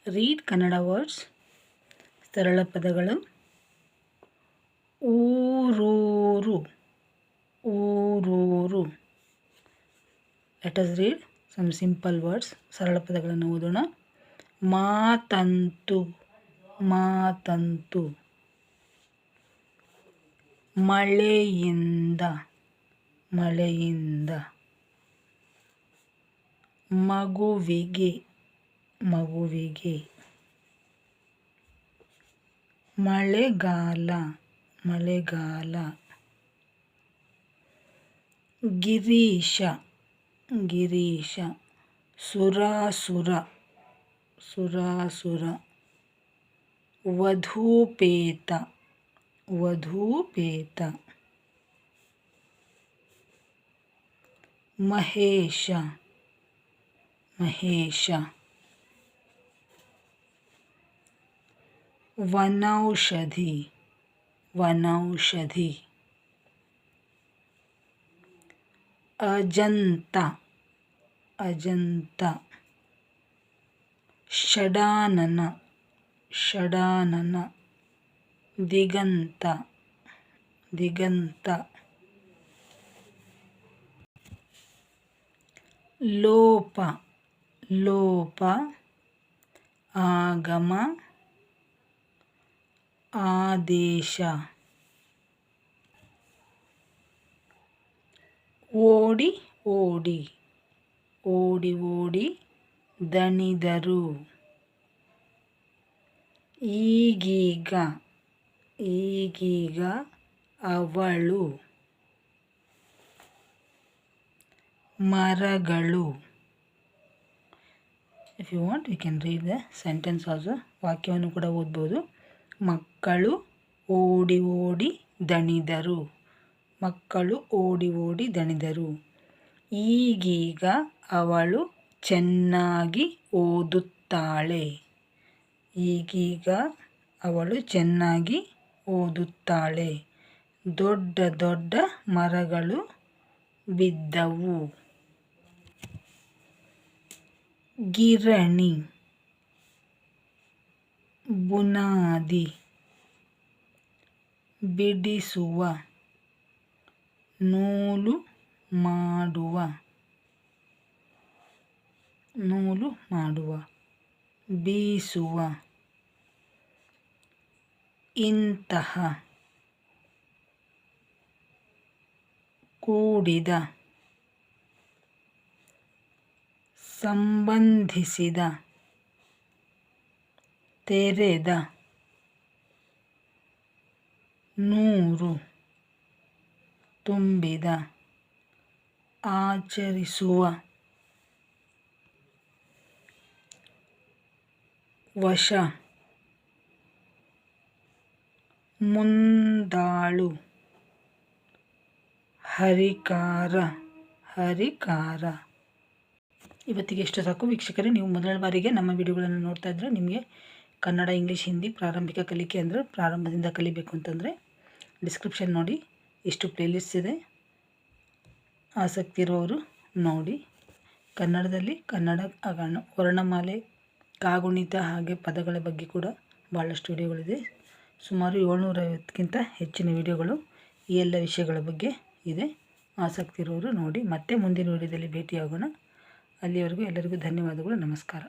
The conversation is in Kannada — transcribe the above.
Read Kannada words. ಸರಳ ಪದಗಳು. ಊರೂರು, ಊರೂರು. Let us read some simple words. ಸರಳ ಪದಗಳನ್ನು ಓದೋಣ. ಮಾತಂತು, ಮಾತಂತು. ಮಳೆಯಿಂದ, ಮಳೆಯಿಂದ. ಮಗುವಿಗೆ, ಮಗುವಿಗೆ. ಮಳೆಗಾಲ, ಮಳೆಗಾಲ. ಗಿರೀಶ, ಗಿರೀಶ. ಸುರಾಸುರ, ಸುರಾಸುರ. ವಧೂಪೇತ, ವಧೂಪೇತ. ಮಹೇಶ, ಮಹೇಶ. ವನೌಷಧಿ, ವನೌಷಧಿ. ಅಜಂತ, ಅಜಂತ. ಷಡಾನನ, ಷಡಾನನ. ದಿಗಂತ, ದಿಗಂತ. ಲೋಪ, ಲೋಪ. ಆಗಮ, ಆದೇಶ. ಓಡಿ ಓಡಿ, ಓಡಿ ಓಡಿ ದಣಿದರು. ಈಗೀಗ, ಈಗೀಗ ಅವಳು. ಮರಗಳು. If you want you can read the sentence also. ವಾಕ್ಯವನ್ನು ಕೂಡ ಓದ್ಬೋದು. ಮಕ್ಕಳು ಓಡಿ ಓಡಿ ದಣಿದರು. ಮಕ್ಕಳು ಓಡಿ ಓಡಿ ದಣಿದರು. ಈಗೀಗ ಅವಳು ಚೆನ್ನಾಗಿ ಓದುತ್ತಾಳೆ. ಈಗೀಗ ಅವಳು ಚೆನ್ನಾಗಿ ಓದುತ್ತಾಳೆ. ದೊಡ್ಡ ದೊಡ್ಡ ಮರಗಳು ಬಿದ್ದವು. ಗಿರಣಿ, ಬುನಾದಿ. ಬಿಡಿಸುವ, ನೂಲು ಮಾಡುವ, ನೂಲು ಮಾಡುವ. ಬೀಸುವ. ಇಂತಹ, ಕೂಡಿದ. ಸಂಬಂಧಿಸಿದ, ತೆರೆದ. ನೂರು, ತುಂಬಿದ. ಆಚರಿಸುವ. ವಶ. ಮುಂದಾಳು. ಹರಿಕಾರ, ಹರಿಕಾರ. ಇವತ್ತಿಗೆ ಎಷ್ಟು ಸಾಕು ವೀಕ್ಷಕರೇ. ನೀವು ಮೊದಲ ಬಾರಿಗೆ ನಮ್ಮ ವಿಡಿಯೋಗಳನ್ನು ನೋಡ್ತಾ ಇದ್ದರೆ ನಿಮಗೆ ಕನ್ನಡ, ಇಂಗ್ಲೀಷ್, ಹಿಂದಿ ಪ್ರಾರಂಭಿಕ ಕಲಿಕೆ ಅಂದರೆ ಪ್ರಾರಂಭದಿಂದ ಕಲಿಬೇಕು ಅಂತಂದರೆ ಡಿಸ್ಕ್ರಿಪ್ಷನ್ ನೋಡಿ, ಎಷ್ಟು ಪ್ಲೇಲಿಸ್ಟ್ ಇದೆ. ಆಸಕ್ತಿ ಇರೋರು ನೋಡಿ. ಕನ್ನಡದಲ್ಲಿ ಕನ್ನಡ ವರ್ಣಮಾಲೆ, ಕಾಗುಣಿತ ಹಾಗೆ ಪದಗಳ ಬಗ್ಗೆ ಕೂಡ ಭಾಳಷ್ಟು ವಿಡಿಯೋಗಳಿದೆ. ಸುಮಾರು 750ಕ್ಕಿಂತ ಹೆಚ್ಚಿನ ವಿಡಿಯೋಗಳು ಈ ಎಲ್ಲ ವಿಷಯಗಳ ಬಗ್ಗೆ ಇದೆ. ಆಸಕ್ತಿ ಇರೋರು ನೋಡಿ. ಮತ್ತೆ ಮುಂದಿನ ವಿಡಿಯೋದಲ್ಲಿ ಭೇಟಿಯಾಗೋಣ. ಅಲ್ಲಿಯವರೆಗೂ ಎಲ್ಲರಿಗೂ ಧನ್ಯವಾದಗಳು. ನಮಸ್ಕಾರ.